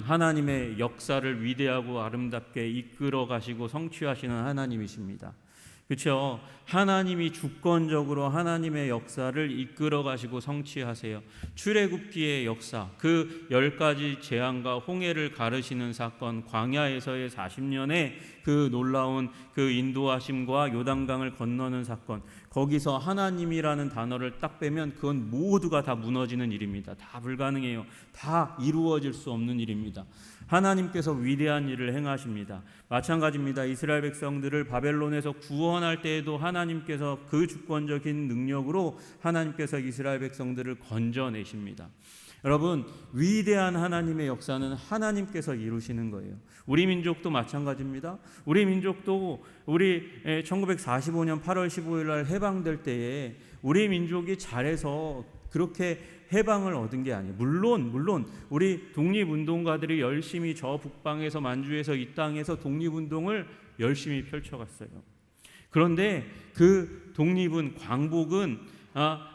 하나님의 역사를 위대하고 아름답게 이끌어 가시고 성취하시는 하나님이십니다. 그렇죠? 하나님이 주권적으로 하나님의 역사를 이끌어 가시고 성취하세요. 출애굽기의 역사, 그 10가지 재앙과 홍해를 가르시는 사건, 광야에서의 40년의 그 놀라운 그 인도하심과 요단강을 건너는 사건, 거기서 하나님이라는 단어를 딱 빼면 그건 모두가 다 무너지는 일입니다. 다 불가능해요. 다 이루어질 수 없는 일입니다. 하나님께서 위대한 일을 행하십니다. 마찬가지입니다. 이스라엘 백성들을 바벨론에서 구원할 때에도 하나님께서 그 주권적인 능력으로 하나님께서 이스라엘 백성들을 건져내십니다. 여러분, 위대한 하나님의 역사는 하나님께서 이루시는 거예요. 우리 민족도 마찬가지입니다. 우리 민족도 우리 1945년 8월 15일 날 해방될 때에 우리 민족이 잘해서 그렇게 해방을 얻은 게 아니에요. 물론 우리 독립운동가들이 열심히 저 북방에서 만주에서 이 땅에서 독립운동을 열심히 펼쳐갔어요. 그런데 그 독립은, 광복은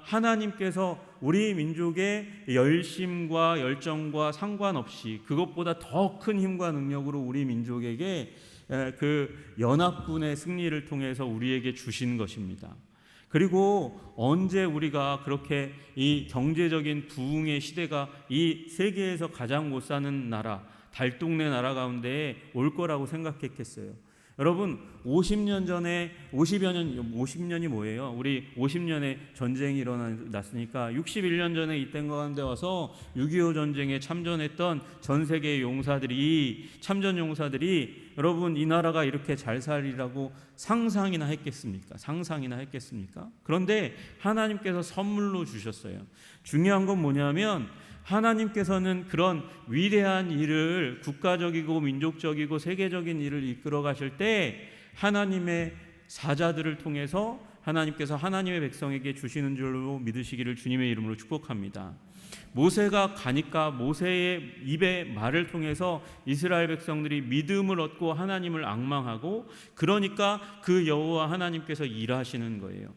하나님께서 우리 민족의 열심과 열정과 상관없이 그것보다 더 큰 힘과 능력으로 우리 민족에게 그 연합군의 승리를 통해서 우리에게 주신 것입니다. 그리고 언제 우리가 그렇게 이 경제적인 부흥의 시대가 이 세계에서 가장 못 사는 나라, 달동네 나라 가운데 올 거라고 생각했겠어요? 여러분, 50년 전에 50년이 뭐예요? 우리 50년에 전쟁이 일어났으니까 61년 전에 이때 가운데 와서 6.25 전쟁에 참전했던 전 세계의 용사들이, 참전 용사들이 여러분 이 나라가 이렇게 잘 살리라고 상상이나 했겠습니까? 그런데 하나님께서 선물로 주셨어요. 중요한 건 뭐냐면 하나님께서는 그런 위대한 일을, 국가적이고 민족적이고 세계적인 일을 이끌어 가실 때 하나님의 사자들을 통해서 하나님께서 하나님의 백성에게 주시는 줄로 믿으시기를 주님의 이름으로 축복합니다. 모세가 가니까 모세의 입의 말을 통해서 이스라엘 백성들이 믿음을 얻고 하나님을 앙망하고, 그러니까 그 여호와 하나님께서 일하시는 거예요.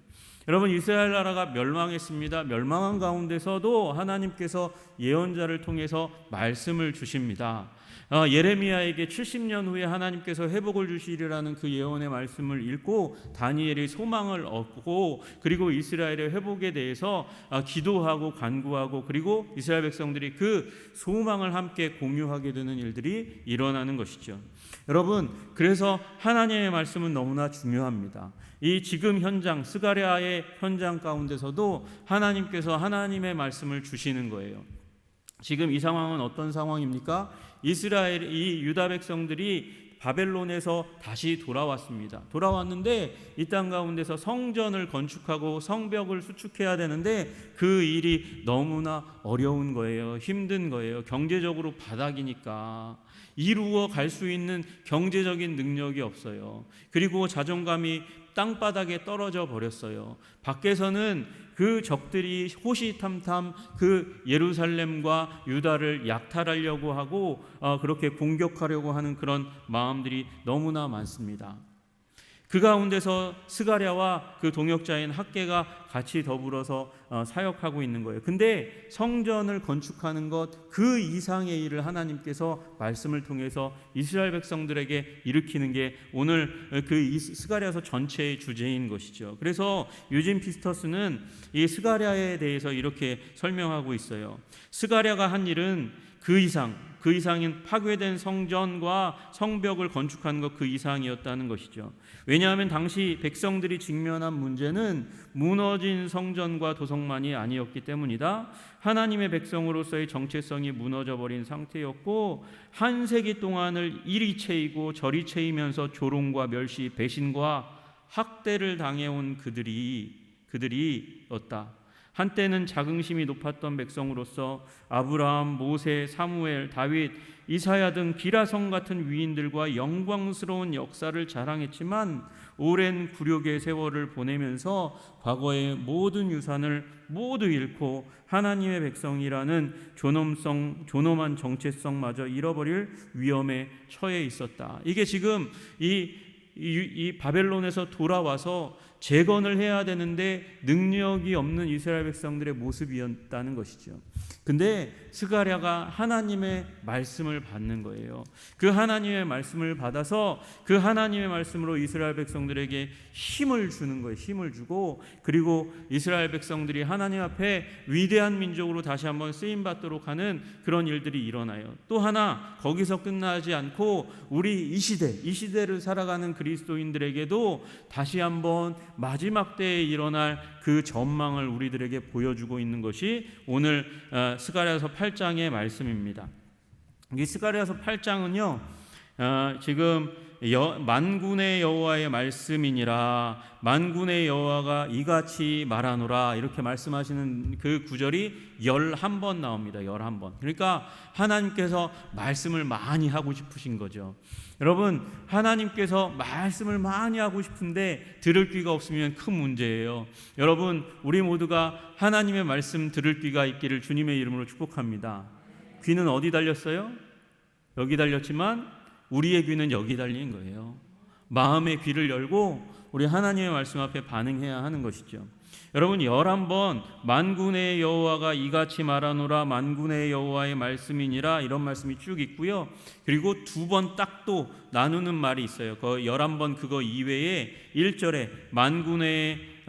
여러분, 이스라엘 나라가 멸망했습니다. 멸망한 가운데서도 하나님께서 예언자를 통해서 말씀을 주십니다. 예레미야에게 70년 후에 하나님께서 회복을 주시리라는 그 예언의 말씀을 읽고 다니엘이 소망을 얻고, 그리고 이스라엘의 회복에 대해서 기도하고 간구하고, 그리고 이스라엘 백성들이 그 소망을 함께 공유하게 되는 일들이 일어나는 것이죠. 여러분, 그래서 하나님의 말씀은 너무나 중요합니다. 이 지금 현장, 스가랴의 현장 가운데서도 하나님께서 하나님의 말씀을 주시는 거예요. 지금 이 상황은 어떤 상황입니까? 이스라엘, 이 유다 백성들이 바벨론에서 다시 돌아왔습니다. 돌아왔는데 이 땅 가운데서 성전을 건축하고 성벽을 수축해야 되는데 그 일이 너무나 어려운 거예요. 힘든 거예요. 경제적으로 바닥이니까 이루어 갈 수 있는 경제적인 능력이 없어요. 그리고 자존감이 땅바닥에 떨어져 버렸어요. 밖에서는 그 적들이 호시탐탐 그 예루살렘과 유다를 약탈하려고 하고 그렇게 공격하려고 하는 그런 마음들이 너무나 많습니다. 그 가운데서 스가랴와 그 동역자인 학개가 같이 더불어서 사역하고 있는 거예요. 근데 성전을 건축하는 것 그 이상의 일을 하나님께서 말씀을 통해서 이스라엘 백성들에게 일으키는 게 오늘 그 스가랴서 전체의 주제인 것이죠. 그래서 유진 피스터스는 이 스가랴에 대해서 이렇게 설명하고 있어요. 스가랴가 한 일은 그 이상인 파괴된 성전과 성벽을 건축하는 것 그 이상이었다는 것이죠. 왜냐하면 당시 백성들이 직면한 문제는 무너진 성전과 도성만이 아니었기 때문이다. 하나님의 백성으로서의 정체성이 무너져버린 상태였고, 한 세기 동안을 이리 채이고 저리 채이면서 조롱과 멸시, 배신과 학대를 당해온 그들이었다. 한때는 자긍심이 높았던 백성으로서 아브라함, 모세, 사무엘, 다윗, 이사야 등 기라성 같은 위인들과 영광스러운 역사를 자랑했지만 오랜 굴욕의 세월을 보내면서 과거의 모든 유산을 모두 잃고 하나님의 백성이라는 존엄한 정체성마저 잃어버릴 위험에 처해 있었다. 이게 지금 이 바벨론에서 돌아와서 재건을 해야 되는데 능력이 없는 이스라엘 백성들의 모습이었다는 것이죠. 근데 스가랴가 하나님의 말씀을 받는 거예요. 그 하나님의 말씀을 받아서 그 하나님의 말씀으로 이스라엘 백성들에게 힘을 주는 거예요. 힘을 주고, 그리고 이스라엘 백성들이 하나님 앞에 위대한 민족으로 다시 한번 쓰임 받도록 하는 그런 일들이 일어나요. 또 하나, 거기서 끝나지 않고 우리 이 시대를 살아가는 그리스도인들에게도 다시 한번 마지막 때에 일어날 그 전망을 우리들에게 보여주고 있는 것이 오늘 스가랴서 8장의 말씀입니다. 이 스가랴서 8장은요, 지금 만군의 여호와의 말씀이니라, 만군의 여호와가 이같이 말하노라, 이렇게 말씀하시는 그 구절이 11번 나옵니다. 11번. 그러니까 하나님께서 말씀을 많이 하고 싶으신 거죠. 여러분, 하나님께서 말씀을 많이 하고 싶은데 들을 귀가 없으면 큰 문제예요. 여러분, 우리 모두가 하나님의 말씀 들을 귀가 있기를 주님의 이름으로 축복합니다. 귀는 어디 달렸어요? 여기 달렸지만 우리의 귀는 여기 달린 거예요. 마음의 귀를 열고 우리 하나님의 말씀 앞에 반응해야 하는 것이죠. 여러분, 11번 만군의 여호와가 이같이 말하노라, 만군의 여호와의 말씀이니라, 이런 말씀이 쭉 있고요. 그리고 2번 딱 또 나누는 말이 있어요. 그 11번 그거 이외에 1절에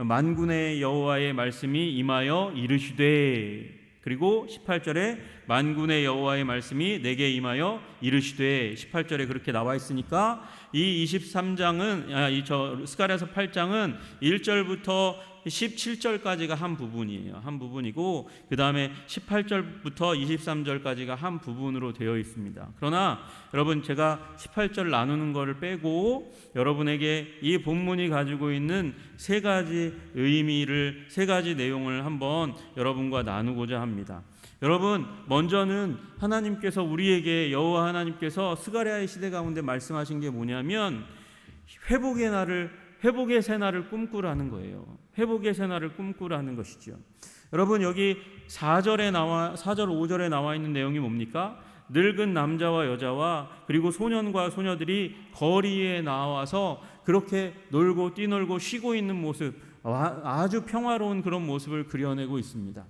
만군의 여호와의 말씀이 임하여 이르시되, 그리고 18절에 만군의 여호와의 말씀이 내게 임하여 이르시되, 18절에 그렇게 나와 있으니까 이 23장은 스가랴서 8장은 1절부터 17절까지가 한 부분이에요. 한 부분이고, 그 다음에 18절부터 23절까지가 한 부분으로 되어 있습니다. 그러나 여러분, 제가 18절 나누는 것을 빼고 여러분에게 이 본문이 가지고 있는 세 가지 의미를, 세 가지 내용을 한번 여러분과 나누고자 합니다. 여러분, 먼저는 하나님께서 우리에게, 여호와 하나님께서 스가랴의 시대 가운데 말씀하신 게 뭐냐면 회복의 새날을 꿈꾸라는 거예요. 회복의 새날을 꿈꾸라는 것이죠. 여러분, 여기 4절 5절에 나와 있는 내용이 뭡니까? 늙은 남자와 여자와 그리고 소년과 소녀들이 거리에 나와서 그렇게 놀고 뛰놀고 쉬고 있는 모습, 아주 평화로운 그런 모습을 그려내고 있습니다.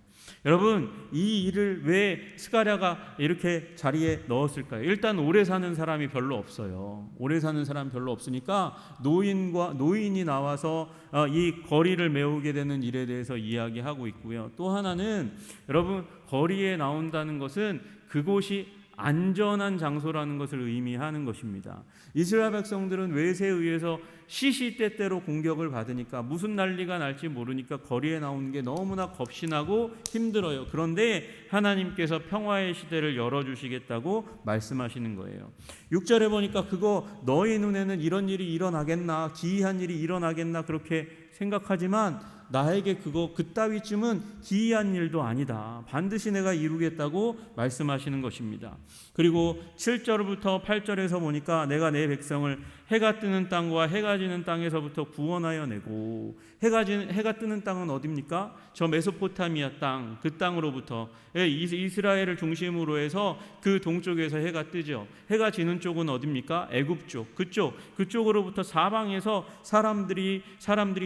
여러분, 이 일을 왜 스가랴가 이렇게 자리에 넣었을까요? 일단 오래 사는 사람이 별로 없어요. 오래 사는 사람 별로 없으니까 노인이 나와서 이 거리를 메우게 되는 일에 대해서 이야기하고 있고요. 또 하나는 여러분, 거리에 나온다는 것은 그곳이 안전한 장소라는 것을 의미하는 것입니다. 이스라엘 백성들은 외세에 의해서 시시때때로 공격을 받으니까 무슨 난리가 날지 모르니까 거리에 나오는 게 너무나 겁신하고 힘들어요. 그런데 하나님께서 평화의 시대를 열어주시겠다고 말씀하시는 거예요. 6절에 보니까 그거 너희 눈에는 이런 일이 일어나겠나, 기이한 일이 일어나겠나 그렇게 생각하지만 나에게 그따위쯤은 기이한 일도 아니다. 반드시 내가 이루겠다고 말씀하시는 것입니다. 그리고 7절부터 8절에서 보니까 내가 내 백성을 해가 뜨는 땅과 해가 지는 땅에서부터 구원하여 내고, 해가 뜨는 땅은 어디입니까? 저 메소포타미아 땅, 그 땅으로부터, 이스라엘을 중심으로 해서 그 동쪽에서 해가 뜨죠. 해가 지는 쪽은 어디입니까? 애굽 쪽, 그쪽으로부터 사방에서 사람들이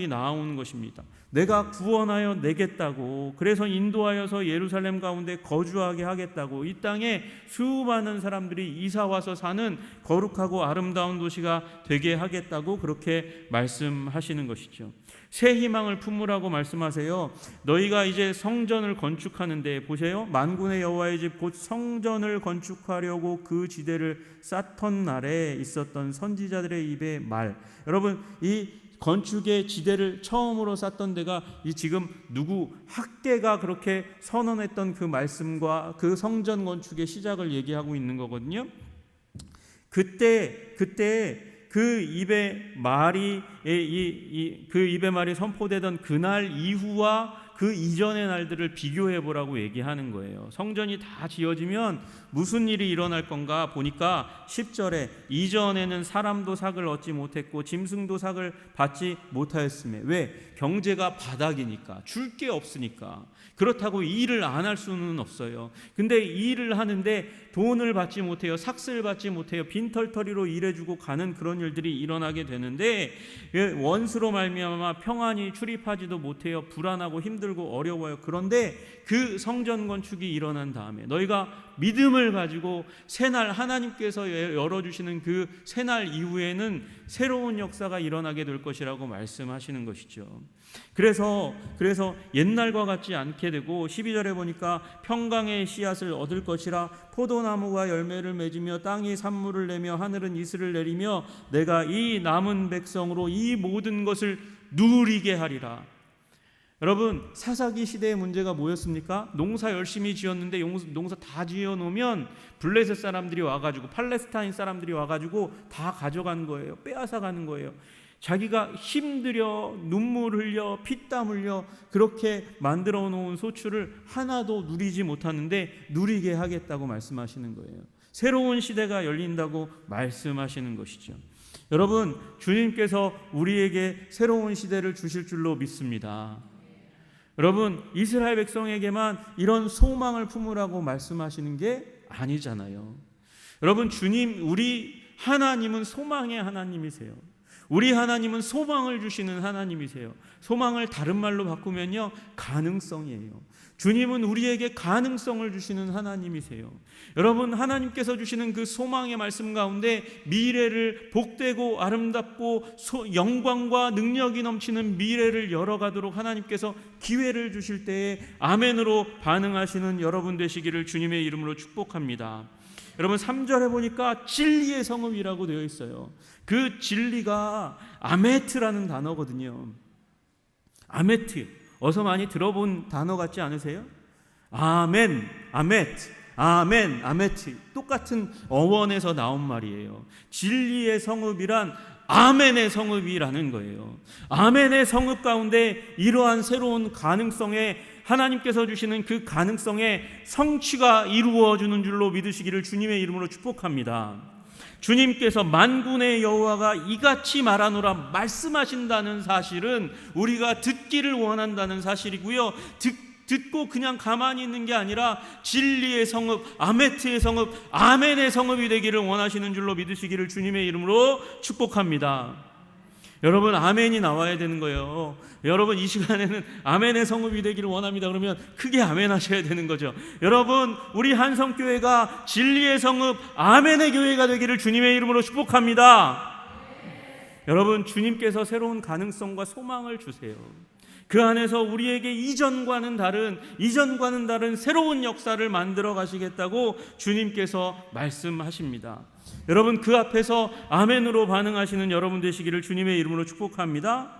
나오는 것입니다. 내가 구원하여 내겠다고, 그래서 인도하여서 예루살렘 가운데 거주하게 하겠다고, 이 땅에 수많은 사람들이 이사와서 사는 거룩하고 아름다운 도시가 되게 하겠다고 그렇게 말씀하시는 것이죠. 새 희망을 품으라고 말씀하세요. 너희가 이제 성전을 건축하는데, 보세요, 만군의 여호와의 집 곧 성전을 건축하려고 그 지대를 쌓던 날에 있었던 선지자들의 입의 말. 여러분, 이 건축의 지대를 처음으로 쌓던 데가 이 지금 학계가 그렇게 선언했던 그 말씀과 그 성전 건축의 시작을 얘기하고 있는 거거든요. 그때 그 입의 말이 선포되던 그날 이후와 그 이전의 날들을 비교해 보라고 얘기하는 거예요. 성전이 다 지어지면 무슨 일이 일어날 건가 보니까 10절에 이전에는 사람도 삭을 얻지 못했고 짐승도 삭을 받지 못하였으며, 왜? 경제가 바닥이니까, 줄 게 없으니까. 그렇다고 일을 안 할 수는 없어요. 근데 일을 하는데 돈을 받지 못해요. 삭스를 받지 못해요. 빈털터리로 일해주고 가는 그런 일들이 일어나게 되는데 원수로 말미암아 평안이 출입하지도 못해요. 불안하고 힘들고 어려워요. 그런데 그 성전 건축이 일어난 다음에 너희가 믿음을 가지고 새날 하나님께서 열어주시는 그 새날 이후에는 새로운 역사가 일어나게 될 것이라고 말씀하시는 것이죠. 그래서 옛날과 같지 않게 되고 12절에 보니까 평강의 씨앗을 얻을 것이라 포도나무가 열매를 맺으며 땅이 산물을 내며 하늘은 이슬을 내리며 내가 이 남은 백성으로 이 모든 것을 누리게 하리라. 여러분, 사사기 시대의 문제가 뭐였습니까? 농사 열심히 지었는데 농사 다 지어놓으면 블레셋 사람들이 와가지고 팔레스타인 사람들이 와가지고 다 가져가는 거예요. 빼앗아가는 거예요. 자기가 힘들여 눈물 흘려 피땀 흘려 그렇게 만들어 놓은 소출을 하나도 누리지 못하는데 누리게 하겠다고 말씀하시는 거예요. 새로운 시대가 열린다고 말씀하시는 것이죠. 여러분, 주님께서 우리에게 새로운 시대를 주실 줄로 믿습니다. 여러분, 이스라엘 백성에게만 이런 소망을 품으라고 말씀하시는 게 아니잖아요. 여러분, 우리 하나님은 소망의 하나님이세요. 우리 하나님은 소망을 주시는 하나님이세요. 소망을 다른 말로 바꾸면요, 가능성이에요. 주님은 우리에게 가능성을 주시는 하나님이세요. 여러분, 하나님께서 주시는 그 소망의 말씀 가운데 미래를 복되고 아름답고 영광과 능력이 넘치는 미래를 열어가도록 하나님께서 기회를 주실 때에 아멘으로 반응하시는 여러분 되시기를 주님의 이름으로 축복합니다. 여러분, 3절에 보니까 진리의 성읍이라고 되어 있어요. 그 진리가 아메트라는 단어거든요. 아메트, 어서 많이 들어본 단어 같지 않으세요? 아멘, 아메트, 아멘, 아메트, 똑같은 어원에서 나온 말이에요. 진리의 성읍이란 아멘의 성읍이라는 거예요. 아멘의 성읍 가운데 이러한 새로운 가능성에 하나님께서 주시는 그 가능성에 성취가 이루어지는 줄로 믿으시기를 주님의 이름으로 축복합니다. 주님께서 만군의 여호와가 이같이 말하노라 말씀하신다는 사실은 우리가 듣기를 원한다는 사실이고요. 듣고 그냥 가만히 있는 게 아니라 진리의 성읍, 아메트의 성읍, 아멘의 성읍이 되기를 원하시는 줄로 믿으시기를 주님의 이름으로 축복합니다. 여러분, 아멘이 나와야 되는 거예요. 여러분, 이 시간에는 아멘의 성읍이 되기를 원합니다. 그러면 크게 아멘 하셔야 되는 거죠. 여러분, 우리 한성교회가 진리의 성읍, 아멘의 교회가 되기를 주님의 이름으로 축복합니다. 여러분, 주님께서 새로운 가능성과 소망을 주세요. 그 안에서 우리에게 이전과는 다른 새로운 역사를 만들어 가시겠다고 주님께서 말씀하십니다. 여러분, 그 앞에서 아멘으로 반응하시는 여러분 되시기를 주님의 이름으로 축복합니다.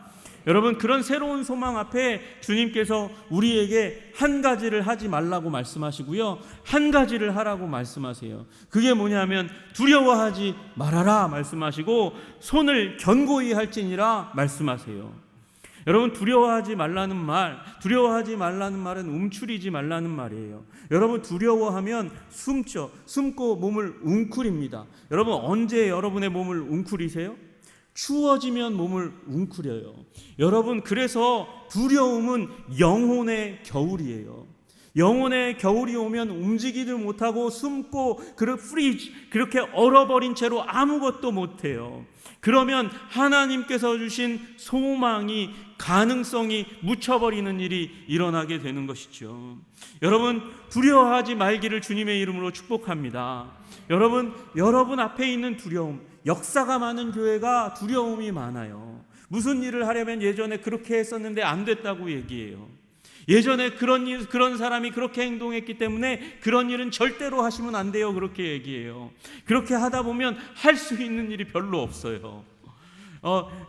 여러분, 그런 새로운 소망 앞에 주님께서 우리에게 한 가지를 하지 말라고 말씀하시고요, 한 가지를 하라고 말씀하세요. 그게 뭐냐면 두려워하지 말아라 말씀하시고 손을 견고히 할지니라 말씀하세요. 여러분, 두려워하지 말라는 말은 움츠리지 말라는 말이에요. 여러분, 두려워하면 숨고 몸을 웅크립니다. 여러분, 언제 여러분의 몸을 웅크리세요? 추워지면 몸을 웅크려요. 여러분, 그래서 두려움은 영혼의 겨울이에요. 영혼의 겨울이 오면 움직이지 못하고 숨고 그렇게 얼어버린 채로 아무것도 못해요. 그러면 하나님께서 주신 소망이, 가능성이 묻혀버리는 일이 일어나게 되는 것이죠. 여러분, 두려워하지 말기를 주님의 이름으로 축복합니다. 여러분 앞에 있는 두려움, 역사가 많은 교회가 두려움이 많아요. 무슨 일을 하려면 예전에 그렇게 했었는데 안 됐다고 얘기해요. 예전에 그런 사람이 그렇게 행동했기 때문에 그런 일은 절대로 하시면 안 돼요, 그렇게 얘기해요. 그렇게 하다 보면 할 수 있는 일이 별로 없어요.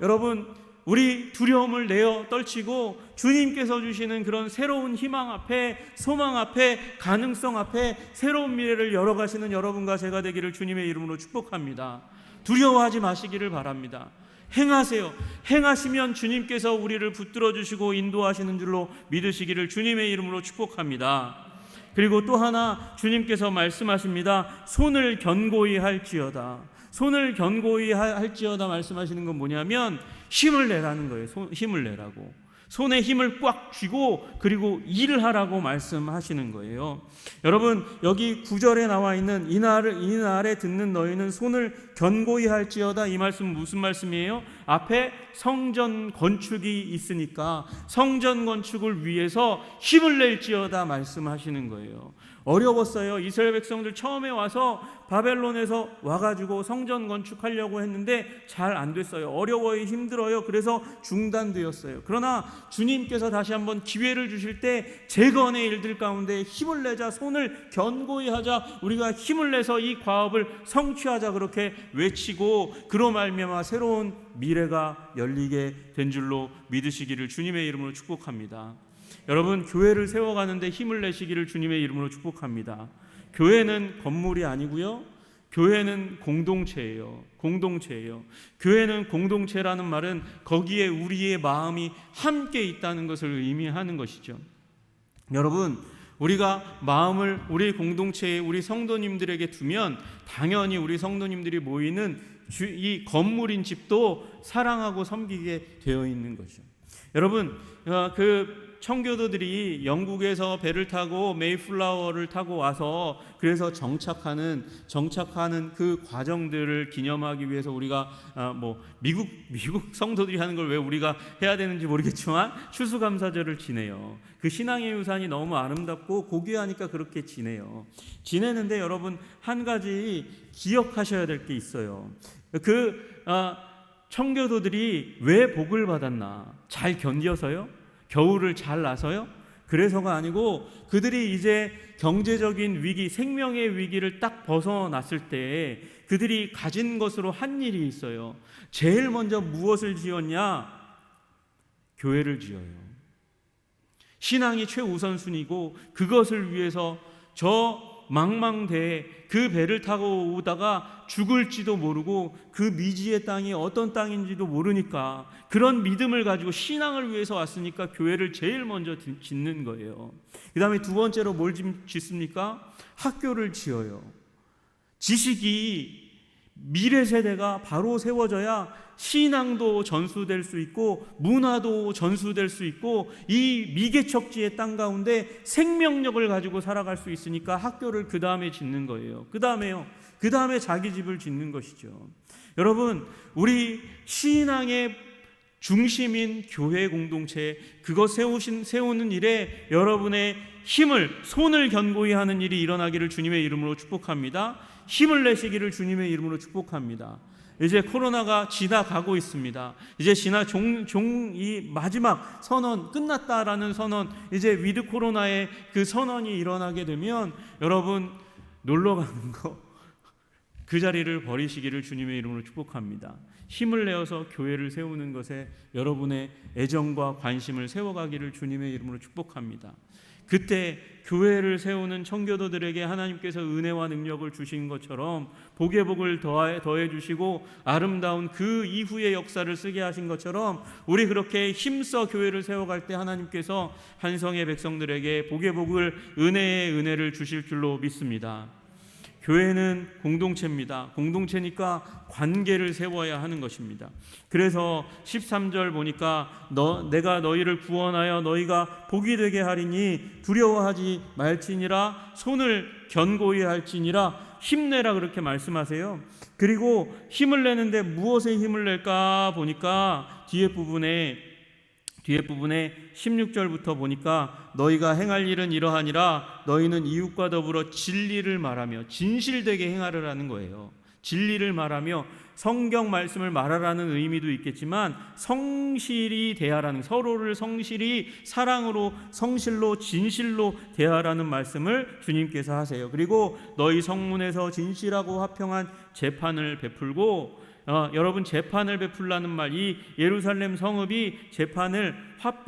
여러분, 우리 두려움을 내어 떨치고 주님께서 주시는 그런 새로운 희망 앞에, 소망 앞에, 가능성 앞에 새로운 미래를 열어가시는 여러분과 제가 되기를 주님의 이름으로 축복합니다. 두려워하지 마시기를 바랍니다. 행하세요. 행하시면 주님께서 우리를 붙들어 주시고 인도하시는 줄로 믿으시기를 주님의 이름으로 축복합니다. 그리고 또 하나 주님께서 말씀하십니다. 손을 견고히 할지어다. 손을 견고히 할지어다 말씀하시는 건 뭐냐면 힘을 내라는 거예요. 힘을 내라고. 손에 힘을 꽉 쥐고 그리고 일을 하라고 말씀하시는 거예요. 여러분, 여기 9절에 나와 있는 이날에 듣는 너희는 손을 견고히 할지어다, 이 말씀 무슨 말씀이에요? 앞에 성전 건축이 있으니까 성전 건축을 위해서 힘을 낼지어다 말씀하시는 거예요. 어려웠어요. 이스라엘 백성들 처음에 와서 바벨론에서 와가지고 성전 건축하려고 했는데 잘 안 됐어요. 어려워요. 힘들어요. 그래서 중단되었어요. 그러나 주님께서 다시 한번 기회를 주실 때 재건의 일들 가운데 힘을 내자, 손을 견고히 하자, 우리가 힘을 내서 이 과업을 성취하자, 그렇게 외치고 그로 말미암아 새로운 미래가 열리게 된 줄로 믿으시기를 주님의 이름으로 축복합니다. 여러분, 교회를 세워가는데 힘을 내시기를 주님의 이름으로 축복합니다. 교회는 건물이 아니고요, 교회는 공동체예요. 교회는 공동체라는 말은 거기에 우리의 마음이 함께 있다는 것을 의미하는 것이죠. 여러분, 우리가 마음을 우리 공동체에 우리 성도님들에게 두면 당연히 우리 성도님들이 모이는 이 건물인 집도 사랑하고 섬기게 되어 있는 거죠. 여러분, 그 청교도들이 영국에서 배를 타고 메이플라워를 타고 와서 그래서 정착하는 그 과정들을 기념하기 위해서 우리가 미국 성도들이 하는 걸 왜 우리가 해야 되는지 모르겠지만 추수감사절을 지내요. 그 신앙의 유산이 너무 아름답고 고귀하니까 그렇게 지내는데 여러분, 한 가지 기억하셔야 될 게 있어요. 청교도들이 왜 복을 받았나? 잘 견뎌서요? 겨울을 잘 나서요? 그래서가 아니고 그들이 이제 경제적인 위기, 생명의 위기를 딱 벗어났을 때 그들이 가진 것으로 한 일이 있어요. 제일 먼저 무엇을 지었냐? 교회를 지어요. 신앙이 최우선순위고 그것을 위해서 저 망망대해 그 배를 타고 오다가 죽을지도 모르고 그 미지의 땅이 어떤 땅인지도 모르니까 그런 믿음을 가지고 신앙을 위해서 왔으니까 교회를 제일 먼저 짓는 거예요. 그 다음에 두 번째로 뭘 짓습니까? 학교를 지어요. 지식이 미래 세대가 바로 세워져야 신앙도 전수될 수 있고 문화도 전수될 수 있고 이 미개척지의 땅 가운데 생명력을 가지고 살아갈 수 있으니까 학교를 그 다음에 짓는 거예요. 그 다음에 자기 집을 짓는 것이죠. 여러분, 우리 신앙의 중심인 교회 공동체, 그것 세우는 일에 여러분의 손을 견고히 하는 일이 일어나기를 주님의 이름으로 축복합니다. 힘을 내시기를 주님의 이름으로 축복합니다. 이제 코로나가 지나가고 있습니다. 이제 이 마지막 선언, 끝났다라는 선언, 이제 위드 코로나의 그 선언이 일어나게 되면 여러분, 놀러 가는 거 그 자리를 버리시기를 주님의 이름으로 축복합니다. 힘을 내어서 교회를 세우는 것에 여러분의 애정과 관심을 세워가기를 주님의 이름으로 축복합니다. 그때 교회를 세우는 청교도들에게 하나님께서 은혜와 능력을 주신 것처럼 복의 복을 더해 주시고 아름다운 그 이후의 역사를 쓰게 하신 것처럼 우리 그렇게 힘써 교회를 세워갈 때 하나님께서 한성의 백성들에게 복의 복을, 은혜의 은혜를 주실 줄로 믿습니다. 교회는 공동체입니다. 공동체니까 관계를 세워야 하는 것입니다. 그래서 13절 보니까 내가 너희를 구원하여 너희가 복이 되게 하리니 두려워하지 말지니라, 손을 견고히 할지니라, 힘내라, 그렇게 말씀하세요. 그리고 힘을 내는데 무엇에 힘을 낼까 보니까 뒤에 부분에 16절부터 보니까 너희가 행할 일은 이러하니라, 너희는 이웃과 더불어 진리를 말하며 진실되게 행하라는 거예요. 진리를 말하며 성경 말씀을 말하라는 의미도 있겠지만 성실히 대하라는, 서로를 성실히 사랑으로 성실로 진실로 대하라는 말씀을 주님께서 하세요. 그리고 너희 성문에서 진실하고 화평한 재판을 베풀고, 여러분, 재판을 베풀라는 말, 이 예루살렘 성읍이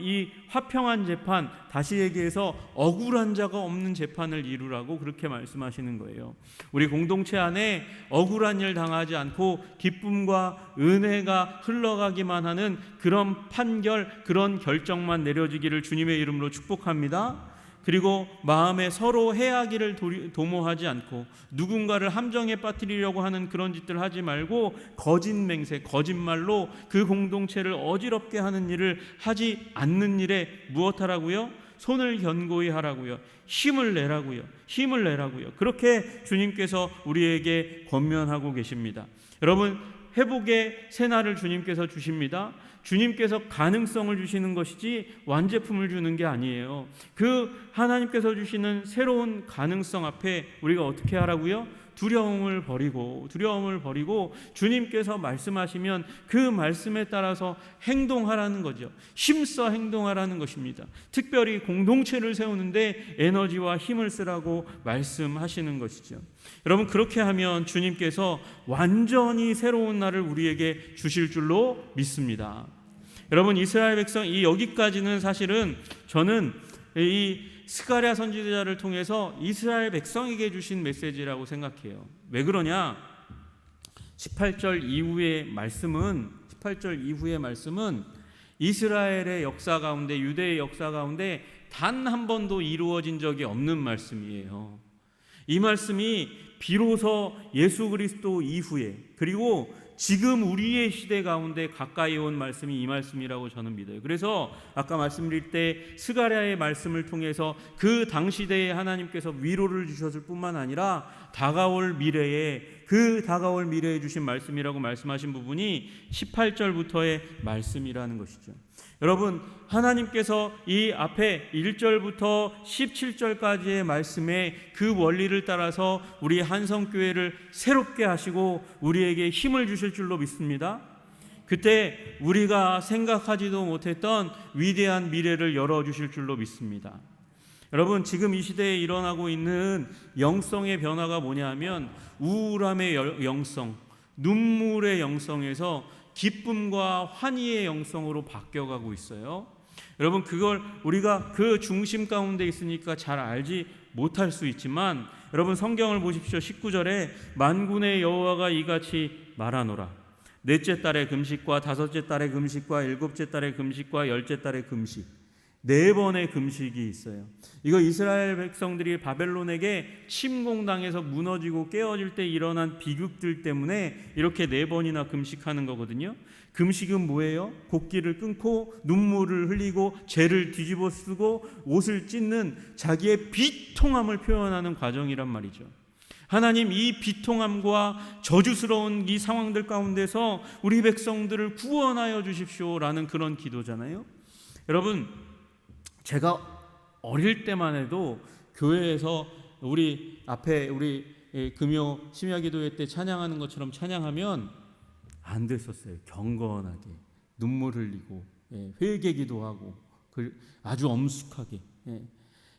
이 화평한 재판, 다시 얘기해서 억울한 자가 없는 재판을 이루라고 그렇게 말씀하시는 거예요. 우리 공동체 안에 억울한 일 당하지 않고 기쁨과 은혜가 흘러가기만 하는 그런 판결, 그런 결정만 내려지기를 주님의 이름으로 축복합니다. 그리고 마음에 서로 해하기를 도모하지 않고 누군가를 함정에 빠뜨리려고 하는 그런 짓들 하지 말고 거짓 맹세, 거짓말로 그 공동체를 어지럽게 하는 일을 하지 않는 일에 무엇하라고요? 손을 견고히 하라고요. 힘을 내라고요. 힘을 내라고요. 그렇게 주님께서 우리에게 권면하고 계십니다. 여러분, 회복의 새날을 주님께서 주십니다. 주님께서 가능성을 주시는 것이지 완제품을 주는 게 아니에요. 그 하나님께서 주시는 새로운 가능성 앞에 우리가 어떻게 하라고요? 두려움을 버리고 주님께서 말씀하시면 그 말씀에 따라서 행동하라는 거죠. 힘써 행동하라는 것입니다. 특별히 공동체를 세우는데 에너지와 힘을 쓰라고 말씀하시는 것이죠. 여러분, 그렇게 하면 주님께서 완전히 새로운 날을 우리에게 주실 줄로 믿습니다. 여러분, 이스라엘 백성 여기까지는 사실은 저는 이 스가랴 선지자를 통해서 이스라엘 백성에게 주신 메시지라고 생각해요. 왜 그러냐? 18절 이후의 말씀은 이스라엘의 역사 가운데, 유대의 역사 가운데 단 한 번도 이루어진 적이 없는 말씀이에요. 이 말씀이 비로소 예수 그리스도 이후에, 그리고 지금 우리의 시대 가운데 가까이 온 말씀이 이 말씀이라고 저는 믿어요. 그래서 아까 말씀드릴 때 스가랴의 말씀을 통해서 그 당시대에 하나님께서 위로를 주셨을 뿐만 아니라 다가올 미래에 주신 말씀이라고 말씀하신 부분이 18절부터의 말씀이라는 것이죠. 여러분, 하나님께서 이 앞에 1절부터 17절까지의 말씀의 그 원리를 따라서 우리 한성교회를 새롭게 하시고 우리에게 힘을 주실 줄로 믿습니다. 그때 우리가 생각하지도 못했던 위대한 미래를 열어주실 줄로 믿습니다. 여러분, 지금 이 시대에 일어나고 있는 영성의 변화가 뭐냐면 우울함의 영성, 눈물의 영성에서 기쁨과 환희의 영성으로 바뀌어가고 있어요. 여러분, 그걸 우리가 그 중심 가운데 있으니까 잘 알지 못할 수 있지만, 여러분 성경을 보십시오. 19절에 만군의 여호와가 이같이 말하노라. 넷째 달의 금식과 다섯째 달의 금식과 일곱째 달의 금식과 열째 달의 금식, 4번의 금식이 있어요. 이거 이스라엘 백성들이 바벨론에게 침공당해서 무너지고 깨어질 때 일어난 비극들 때문에 이렇게 4번이나 금식하는 거거든요. 금식은 뭐예요? 곡기를 끊고 눈물을 흘리고 죄를 뒤집어 쓰고 옷을 찢는 자기의 비통함을 표현하는 과정이란 말이죠. 하나님, 이 비통함과 저주스러운 이 상황들 가운데서 우리 백성들을 구원하여 주십시오라는 그런 기도잖아요. 여러분, 제가 어릴 때만 해도 교회에서 우리 금요 심야기도회 때 찬양하는 것처럼 찬양하면 안 됐었어요. 경건하게 눈물 흘리고 회개기도 하고 아주 엄숙하게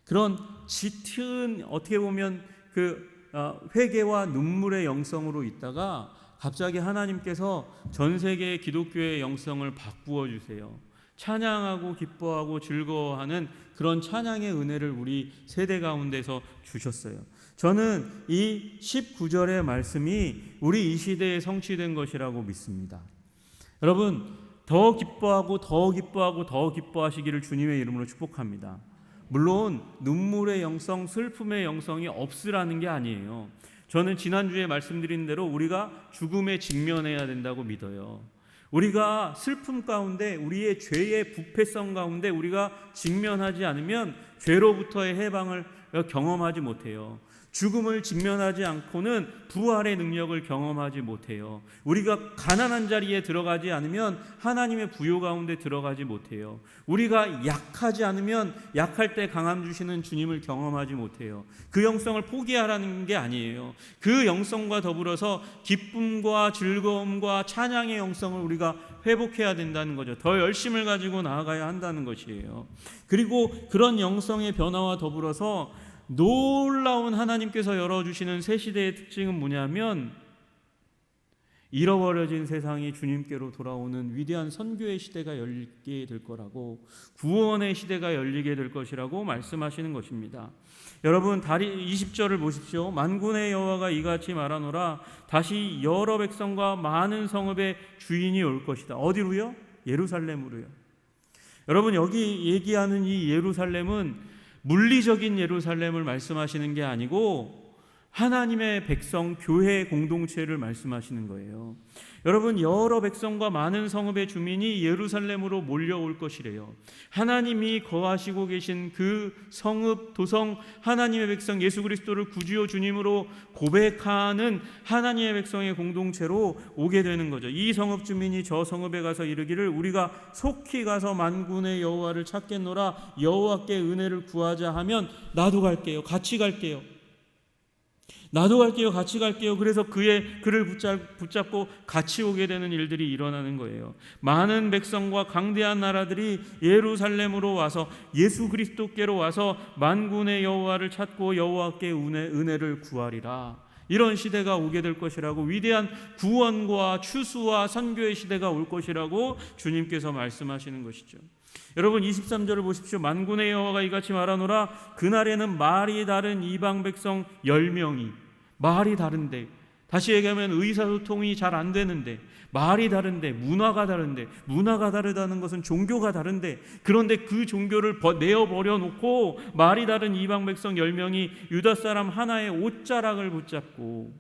그런 짙은, 어떻게 보면 그 회개와 눈물의 영성으로 있다가 갑자기 하나님께서 전 세계의 기독교의 영성을 바꾸어 주세요. 찬양하고 기뻐하고 즐거워하는 그런 찬양의 은혜를 우리 세대 가운데서 주셨어요. 저는 이 19절의 말씀이 우리 이 시대에 성취된 것이라고 믿습니다. 여러분, 더 기뻐하고 더 기뻐하고 더 기뻐하시기를 주님의 이름으로 축복합니다. 물론 눈물의 영성, 슬픔의 영성이 없으라는 게 아니에요. 저는 지난주에 말씀드린 대로 우리가 죽음에 직면해야 된다고 믿어요. 우리가 슬픔 가운데, 우리의 죄의 부패성 가운데 우리가 직면하지 않으면 죄로부터의 해방을 경험하지 못해요. 죽음을 직면하지 않고는 부활의 능력을 경험하지 못해요. 우리가 가난한 자리에 들어가지 않으면 하나님의 부요 가운데 들어가지 못해요. 우리가 약하지 않으면 약할 때 강함 주시는 주님을 경험하지 못해요. 그 영성을 포기하라는 게 아니에요. 그 영성과 더불어서 기쁨과 즐거움과 찬양의 영성을 우리가 회복해야 된다는 거죠. 더 열심을 가지고 나아가야 한다는 것이에요. 그리고 그런 영성의 변화와 더불어서 놀라운 하나님께서 열어주시는 새 시대의 특징은 뭐냐면, 잃어버려진 세상이 주님께로 돌아오는 위대한 선교의 시대가 열리게 될 거라고, 구원의 시대가 열리게 될 것이라고 말씀하시는 것입니다. 여러분, 20절을 보십시오. 만군의 여호와가 이같이 말하노라. 다시 여러 백성과 많은 성읍의 주인이 올 것이다. 어디로요? 예루살렘으로요. 여러분, 여기 얘기하는 이 예루살렘은 물리적인 예루살렘을 말씀하시는 게 아니고 하나님의 백성, 교회 공동체를 말씀하시는 거예요. 여러분, 여러 백성과 많은 성읍의 주민이 예루살렘으로 몰려올 것이래요. 하나님이 거하시고 계신 그 성읍, 도성, 하나님의 백성 예수 그리스도를 구주요 주님으로 고백하는 하나님의 백성의 공동체로 오게 되는 거죠. 이 성읍 주민이 저 성읍에 가서 이르기를 우리가 속히 가서 만군의 여호와를 찾겠노라, 여호와께 은혜를 구하자 하면 나도 갈게요. 같이 갈게요. 나도 갈게요. 같이 갈게요. 그래서 그를 붙잡고 같이 오게 되는 일들이 일어나는 거예요. 많은 백성과 강대한 나라들이 예루살렘으로 와서 예수 그리스도께로 와서 만군의 여호와를 찾고 여호와께 은혜를 구하리라. 이런 시대가 오게 될 것이라고, 위대한 구원과 추수와 선교의 시대가 올 것이라고 주님께서 말씀하시는 것이죠. 여러분, 23절을 보십시오. 만군의 여호와가 이같이 말하노라, 그날에는 말이 다른 이방 백성 10명이, 말이 다른데, 다시 얘기하면 의사소통이 잘 안 되는데, 말이 다른데, 문화가 다르다는 것은 종교가 다른데, 그런데 그 종교를 내어버려 놓고 말이 다른 이방 백성 10명이 유다 사람 하나의 옷자락을 붙잡고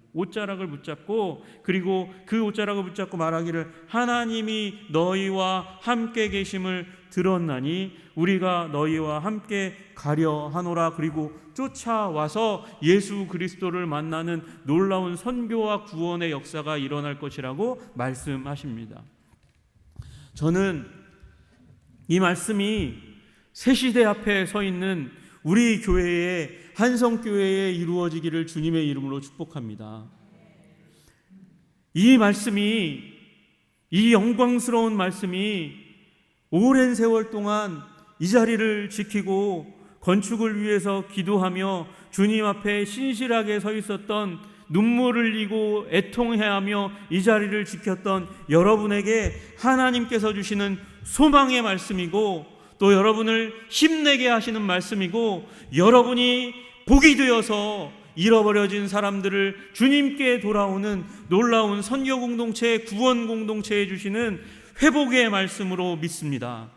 그리고 그 옷자락을 붙잡고 말하기를 하나님이 너희와 함께 계심을 들었나니 우리가 너희와 함께 가려 하노라. 그리고 쫓아와서 예수 그리스도를 만나는 놀라운 선교와 구원의 역사가 일어날 것이라고 말씀하십니다. 저는 이 말씀이 새 시대 앞에 서 있는 우리 교회의 한성교회에 이루어지기를 주님의 이름으로 축복합니다. 이 말씀이, 이 영광스러운 말씀이 오랜 세월 동안 이 자리를 지키고 건축을 위해서 기도하며 주님 앞에 신실하게 서 있었던, 눈물을 흘리고 애통해하며 이 자리를 지켰던 여러분에게 하나님께서 주시는 소망의 말씀이고, 또 여러분을 힘내게 하시는 말씀이고, 여러분이 복이 되어서 잃어버려진 사람들을 주님께 돌아오는 놀라운 선교 공동체, 구원 공동체에 주시는 회복의 말씀으로 믿습니다.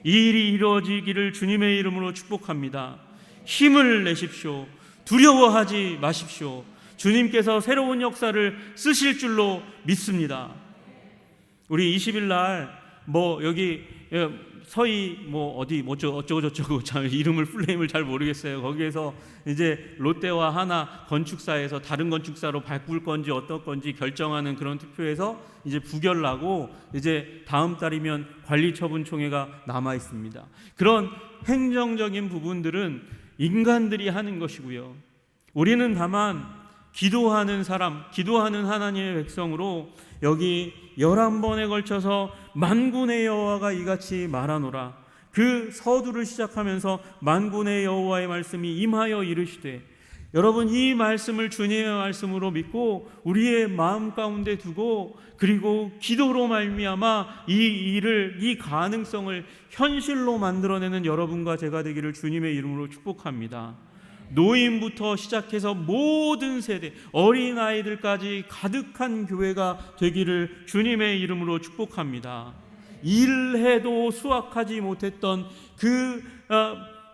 이 일이 이루어지기를 주님의 이름으로 축복합니다. 힘을 내십시오. 두려워하지 마십시오. 주님께서 새로운 역사를 쓰실 줄로 믿습니다. 우리 20일 날 여기 서희 어디 어쩌고저쩌고 이름을 플레임을 잘 모르겠어요. 거기에서 이제 롯데와 하나 건축사에서 다른 건축사로 바꿀 건지 어떨 건지 결정하는 그런 투표에서 이제 부결나고, 이제 다음 달이면 관리처분총회가 남아 있습니다. 그런 행정적인 부분들은 인간들이 하는 것이고요. 우리는 다만 기도하는 사람, 기도하는 하나님의 백성으로 여기 11번에 걸쳐서 만군의 여호와가 이같이 말하노라, 그 서두를 시작하면서 만군의 여호와의 말씀이 임하여 이르시되, 여러분 이 말씀을 주님의 말씀으로 믿고 우리의 마음 가운데 두고, 그리고 기도로 말미암아 이 가능성을 현실로 만들어내는 여러분과 제가 되기를 주님의 이름으로 축복합니다. 노인부터 시작해서 모든 세대, 어린아이들까지 가득한 교회가 되기를 주님의 이름으로 축복합니다. 일해도 수확하지 못했던 그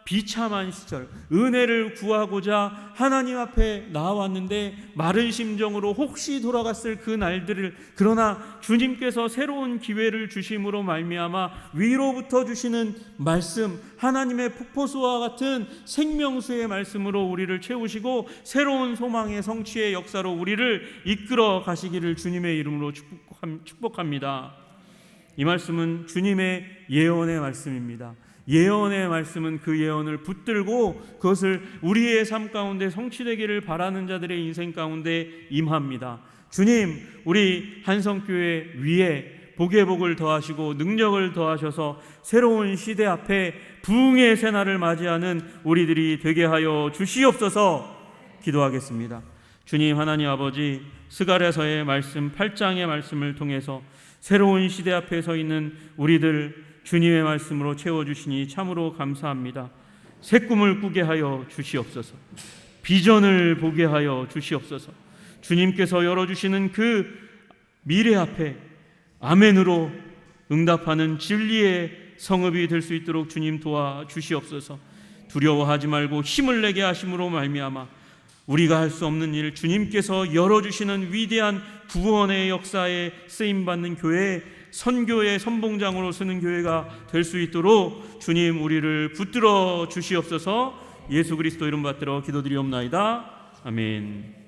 비참한 시절, 은혜를 구하고자 하나님 앞에 나왔는데 마른 심정으로 혹시 돌아갔을 그 날들을, 그러나 주님께서 새로운 기회를 주심으로 말미암아 위로부터 주시는 말씀, 하나님의 폭포수와 같은 생명수의 말씀으로 우리를 채우시고 새로운 소망의 성취의 역사로 우리를 이끌어 가시기를 주님의 이름으로 축복합니다. 이 말씀은 주님의 예언의 말씀입니다. 예언의 말씀은 그 예언을 붙들고 그것을 우리의 삶 가운데 성취되기를 바라는 자들의 인생 가운데 임합니다. 주님, 우리 한성교회 위에 복의 복을 더하시고 능력을 더하셔서 새로운 시대 앞에 부흥의 새날을 맞이하는 우리들이 되게 하여 주시옵소서. 기도하겠습니다. 주님 하나님 아버지, 스가랴서의 말씀 8장의 말씀을 통해서 새로운 시대 앞에 서 있는 우리들 주님의 말씀으로 채워주시니 참으로 감사합니다. 새 꿈을 꾸게 하여 주시옵소서. 비전을 보게 하여 주시옵소서. 주님께서 열어주시는 그 미래 앞에 아멘으로 응답하는 진리의 성읍이 될 수 있도록 주님 도와주시옵소서. 두려워하지 말고 힘을 내게 하심으로 말미암아 우리가 할 수 없는 일, 주님께서 열어주시는 위대한 구원의 역사에 쓰임받는 교회, 선교의 선봉장으로 쓰는 교회가 될 수 있도록 주님 우리를 붙들어 주시옵소서. 예수 그리스도 이름 받들어 기도드리옵나이다. 아멘.